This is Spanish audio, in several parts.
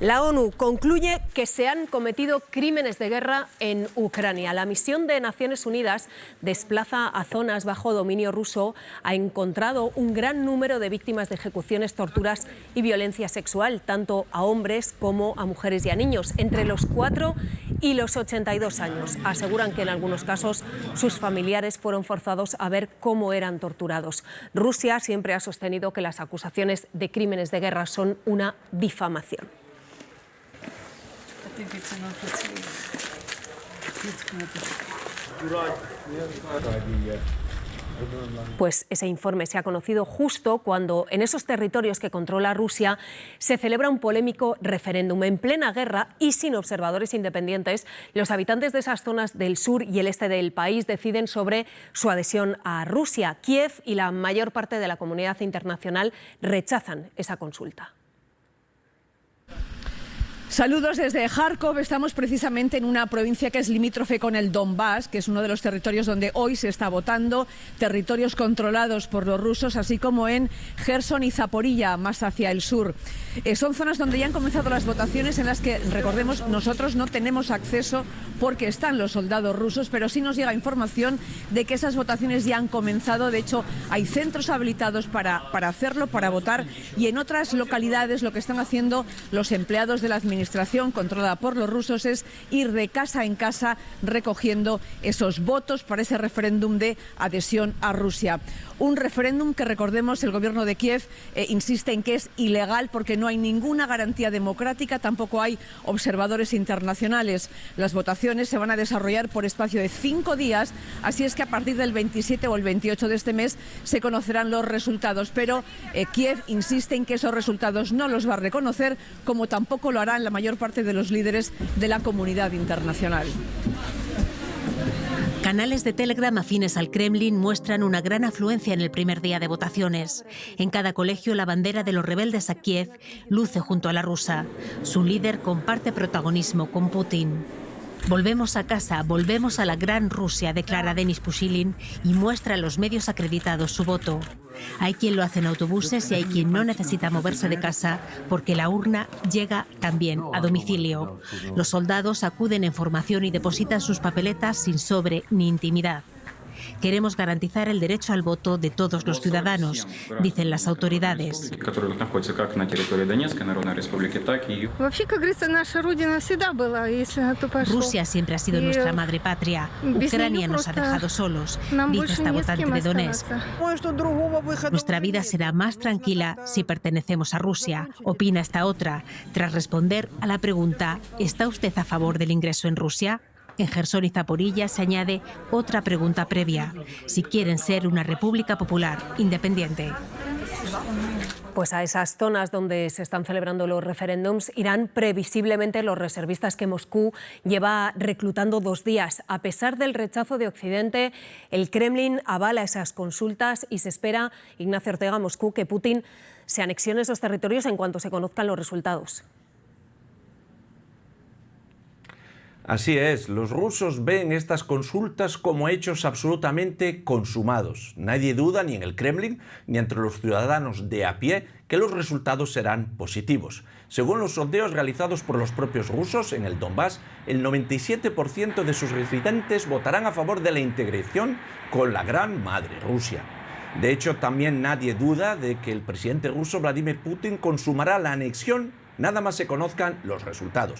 La ONU concluye que se han cometido crímenes de guerra en Ucrania. La misión de Naciones Unidas desplaza a zonas bajo dominio ruso. Ha encontrado un gran número de víctimas de ejecuciones, torturas y violencia sexual, tanto a hombres como a mujeres y a niños, entre los 4 y los 82 años. Aseguran que en algunos casos sus familiares fueron forzados a ver cómo eran torturados. Rusia siempre ha sostenido que las acusaciones de crímenes de guerra son una difamación. Pues ese informe se ha conocido justo cuando en esos territorios que controla Rusia se celebra un polémico referéndum en plena guerra y sin observadores independientes. Los habitantes de esas zonas del sur y el este del país deciden sobre su adhesión a Rusia. Kiev y la mayor parte de la comunidad internacional rechazan esa consulta. Saludos desde Kharkov. Estamos precisamente en una provincia que es limítrofe con el Donbass, que es uno de los territorios donde hoy se está votando, territorios controlados por los rusos, así como en Gerson y Zaporilla, más hacia el sur. Son zonas donde ya han comenzado las votaciones, en las que, recordemos, nosotros no tenemos acceso porque están los soldados rusos, pero sí nos llega información de que esas votaciones ya han comenzado. De hecho, hay centros habilitados para hacerlo, para votar, y en otras localidades lo que están haciendo los empleados de la administración controlada por los rusos es ir de casa en casa recogiendo esos votos para ese referéndum de adhesión a Rusia. Un referéndum que, recordemos, el gobierno de Kiev insiste en que es ilegal porque no hay ninguna garantía democrática, tampoco hay observadores internacionales. Las votaciones se van a desarrollar por espacio de 5 días, así es que a partir del 27 o el 28 de este mes se conocerán los resultados, pero Kiev insiste en que esos resultados no los va a reconocer, como tampoco lo harán la mayor parte de los líderes de la comunidad internacional. Canales de Telegram afines al Kremlin muestran una gran afluencia en el primer día de votaciones. En cada colegio la bandera de los rebeldes a Kiev luce junto a la rusa. Su líder comparte protagonismo con Putin. Volvemos a casa, volvemos a la gran Rusia, declara Denis Pushilin y muestra a los medios acreditados su voto. Hay quien lo hace en autobuses y hay quien no necesita moverse de casa porque la urna llega también a domicilio. Los soldados acuden en formación y depositan sus papeletas sin sobre ni intimidad. Queremos garantizar el derecho al voto de todos los ciudadanos, dicen las autoridades. Rusia siempre ha sido nuestra madre patria. Ucrania nos ha dejado solos, dice esta votante de Donetsk. Nuestra vida será más tranquila si pertenecemos a Rusia, opina esta otra, tras responder a la pregunta ¿está usted a favor del ingreso en Rusia? En Gerson y Zaporilla se añade otra pregunta previa: si quieren ser una república popular independiente. Pues a esas zonas donde se están celebrando los referéndums irán previsiblemente los reservistas que Moscú lleva reclutando 2 días. A pesar del rechazo de Occidente, el Kremlin avala esas consultas y se espera, Ignacio Ortega, Moscú, que Putin se anexione esos territorios en cuanto se conozcan los resultados. Así es, los rusos ven estas consultas como hechos absolutamente consumados. Nadie duda, ni en el Kremlin, ni entre los ciudadanos de a pie, que los resultados serán positivos. Según los sondeos realizados por los propios rusos en el Donbass, el 97% de sus residentes votarán a favor de la integración con la gran madre Rusia. De hecho, también nadie duda de que el presidente ruso Vladimir Putin consumará la anexión nada más se conozcan los resultados.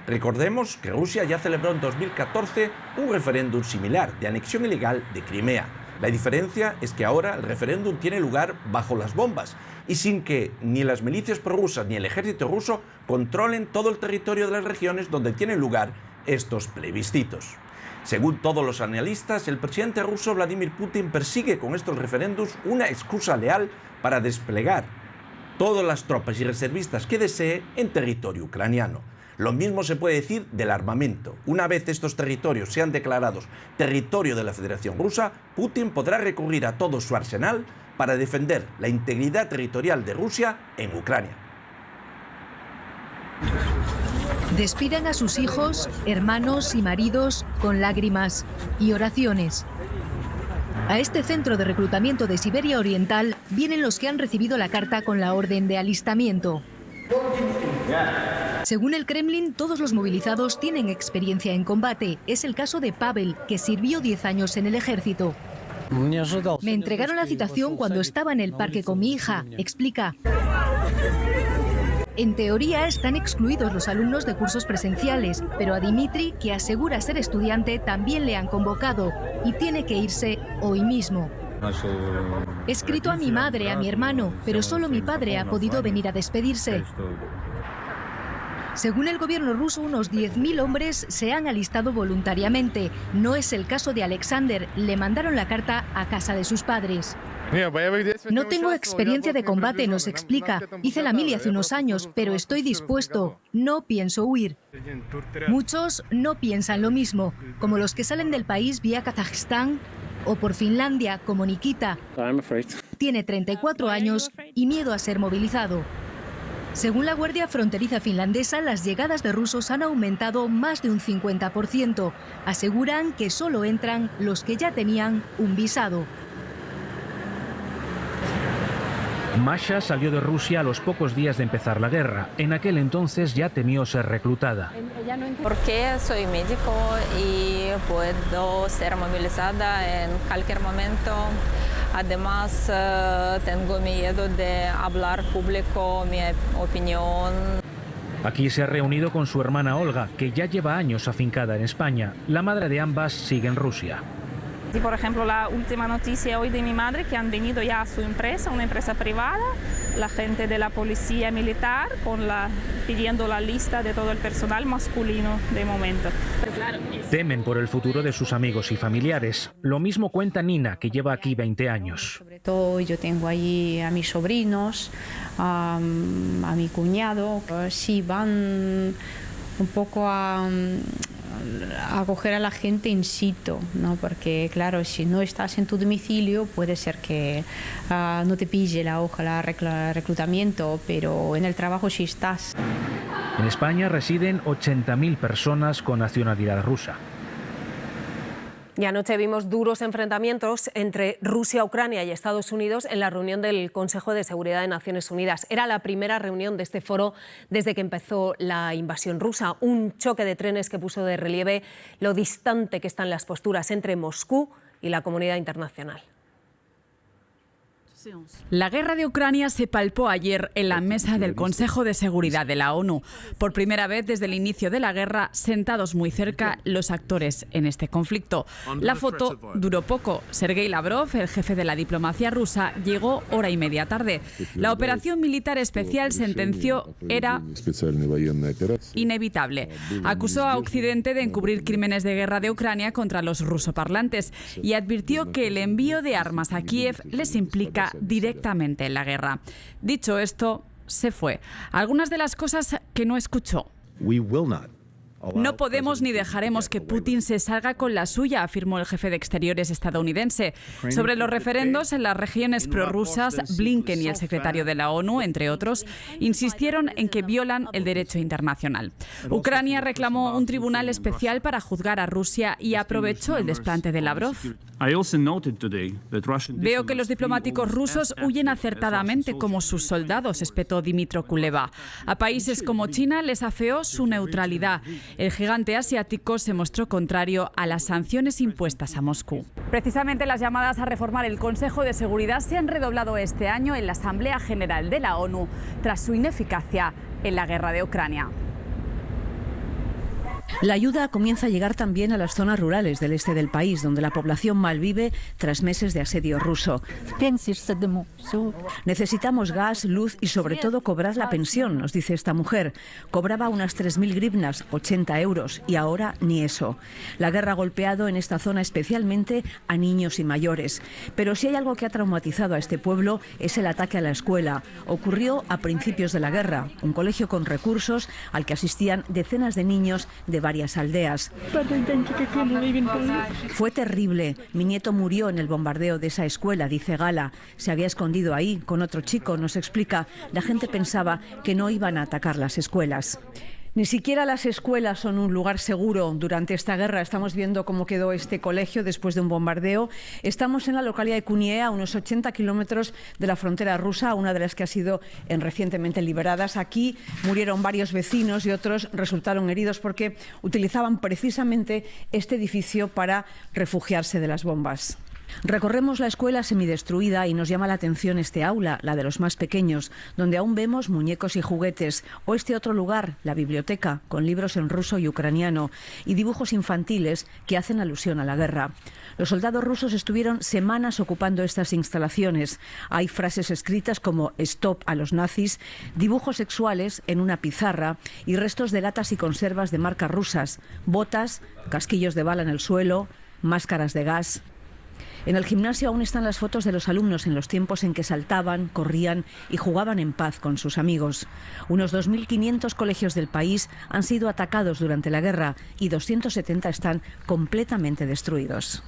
Recordemos que Rusia ya celebró en 2014 un referéndum similar de anexión ilegal de Crimea. La diferencia es que ahora el referéndum tiene lugar bajo las bombas y sin que ni las milicias prorrusas ni el ejército ruso controlen todo el territorio de las regiones donde tienen lugar estos plebiscitos. Según todos los analistas, el presidente ruso Vladimir Putin persigue con estos referéndums una excusa leal para desplegar todas las tropas y reservistas que desee en territorio ucraniano. Lo mismo se puede decir del armamento. Una vez estos territorios sean declarados territorio de la Federación Rusa, Putin podrá recurrir a todo su arsenal para defender la integridad territorial de Rusia en Ucrania. Despiden a sus hijos, hermanos y maridos con lágrimas y oraciones. A este centro de reclutamiento de Siberia Oriental vienen los que han recibido la carta con la orden de alistamiento. Según el Kremlin, todos los movilizados tienen experiencia en combate. Es el caso de Pavel, que sirvió 10 años en el ejército. Me entregaron la citación cuando estaba en el parque con mi hija, explica. En teoría están excluidos los alumnos de cursos presenciales, pero a Dimitri, que asegura ser estudiante, también le han convocado y tiene que irse hoy mismo. He escrito a mi madre, a mi hermano, pero solo mi padre ha podido venir a despedirse. Según el gobierno ruso, unos 10.000 hombres se han alistado voluntariamente. No es el caso de Alexander. Le mandaron la carta a casa de sus padres. No tengo experiencia de combate, nos explica. Hice la mili hace unos años, pero estoy dispuesto. No pienso huir. Muchos no piensan lo mismo, como los que salen del país vía Kazajistán o por Finlandia, como Nikita. Tiene 34 años y miedo a ser movilizado. Según la Guardia Fronteriza finlandesa, las llegadas de rusos han aumentado más de un 50%. Aseguran que solo entran los que ya tenían un visado. Masha salió de Rusia a los pocos días de empezar la guerra. En aquel entonces ya temió ser reclutada. Porque soy médico y puedo ser movilizada en cualquier momento. Además, tengo miedo de hablar público, mi opinión. Aquí se ha reunido con su hermana Olga, que ya lleva años afincada en España. La madre de ambas sigue en Rusia. Y por ejemplo, la última noticia hoy de mi madre, que han venido ya a su empresa, una empresa privada, la gente de la policía militar, pidiendo la lista de todo el personal masculino de momento. Temen por el futuro de sus amigos y familiares. Lo mismo cuenta Nina, que lleva aquí 20 años. Sobre todo yo tengo ahí a mis sobrinos, a mi cuñado. Sí, van un poco a acoger a la gente in situ, ¿no? Porque claro, si no estás en tu domicilio puede ser que no te pille la hoja de reclutamiento, pero en el trabajo sí estás. En España residen 80.000 personas con nacionalidad rusa. Y anoche vimos duros enfrentamientos entre Rusia, Ucrania y Estados Unidos en la reunión del Consejo de Seguridad de Naciones Unidas. Era la primera reunión de este foro desde que empezó la invasión rusa. Un choque de trenes que puso de relieve lo distante que están las posturas entre Moscú y la comunidad internacional. La guerra de Ucrania se palpó ayer en la mesa del Consejo de Seguridad de la ONU. Por primera vez desde el inicio de la guerra, sentados muy cerca los actores en este conflicto. La foto duró poco. Sergei Lavrov, el jefe de la diplomacia rusa, llegó hora y media tarde. La operación militar especial, sentenció, era inevitable. Acusó a Occidente de encubrir crímenes de guerra de Ucrania contra los rusoparlantes y advirtió que el envío de armas a Kiev les implica directamente en la guerra. Dicho esto, se fue. Algunas de las cosas que no escuchó. No podemos ni dejaremos que Putin se salga con la suya, afirmó el jefe de Exteriores estadounidense. Sobre los referendos en las regiones prorrusas, Blinken y el secretario de la ONU, entre otros, insistieron en que violan el derecho internacional. Ucrania reclamó un tribunal especial para juzgar a Rusia y aprovechó el desplante de Lavrov. Veo que los diplomáticos rusos huyen acertadamente como sus soldados, espetó Dmytro Kuleba. A países como China les afeó su neutralidad. El gigante asiático se mostró contrario a las sanciones impuestas a Moscú. Precisamente las llamadas a reformar el Consejo de Seguridad se han redoblado este año en la Asamblea General de la ONU tras su ineficacia en la guerra de Ucrania. La ayuda comienza a llegar también a las zonas rurales del este del país, donde la población malvive tras meses de asedio ruso. Necesitamos gas, luz y sobre todo cobrar la pensión, nos dice esta mujer. Cobraba unas 3.000 grivnas, 80 euros, y ahora ni eso. La guerra ha golpeado en esta zona especialmente a niños y mayores. Pero si hay algo que ha traumatizado a este pueblo es el ataque a la escuela. Ocurrió a principios de la guerra, un colegio con recursos al que asistían decenas de niños de varias aldeas. Fue terrible. Mi nieto murió en el bombardeo de esa escuela, dice Gala. Se había escondido ahí con otro chico, nos explica. La gente pensaba que no iban a atacar las escuelas. Ni siquiera las escuelas son un lugar seguro durante esta guerra. Estamos viendo cómo quedó este colegio después de un bombardeo. Estamos en la localidad de Kunié, a unos 80 kilómetros de la frontera rusa, una de las que ha sido recientemente liberadas. Aquí murieron varios vecinos y otros resultaron heridos porque utilizaban precisamente este edificio para refugiarse de las bombas. Recorremos la escuela semidestruida y nos llama la atención este aula, la de los más pequeños, donde aún vemos muñecos y juguetes, o este otro lugar, la biblioteca, con libros en ruso y ucraniano y dibujos infantiles que hacen alusión a la guerra. Los soldados rusos estuvieron semanas ocupando estas instalaciones. Hay frases escritas como "Stop a los nazis", dibujos sexuales en una pizarra y restos de latas y conservas de marcas rusas, botas, casquillos de bala en el suelo, máscaras de gas. En el gimnasio aún están las fotos de los alumnos en los tiempos en que saltaban, corrían y jugaban en paz con sus amigos. Unos 2.500 colegios del país han sido atacados durante la guerra y 270 están completamente destruidos.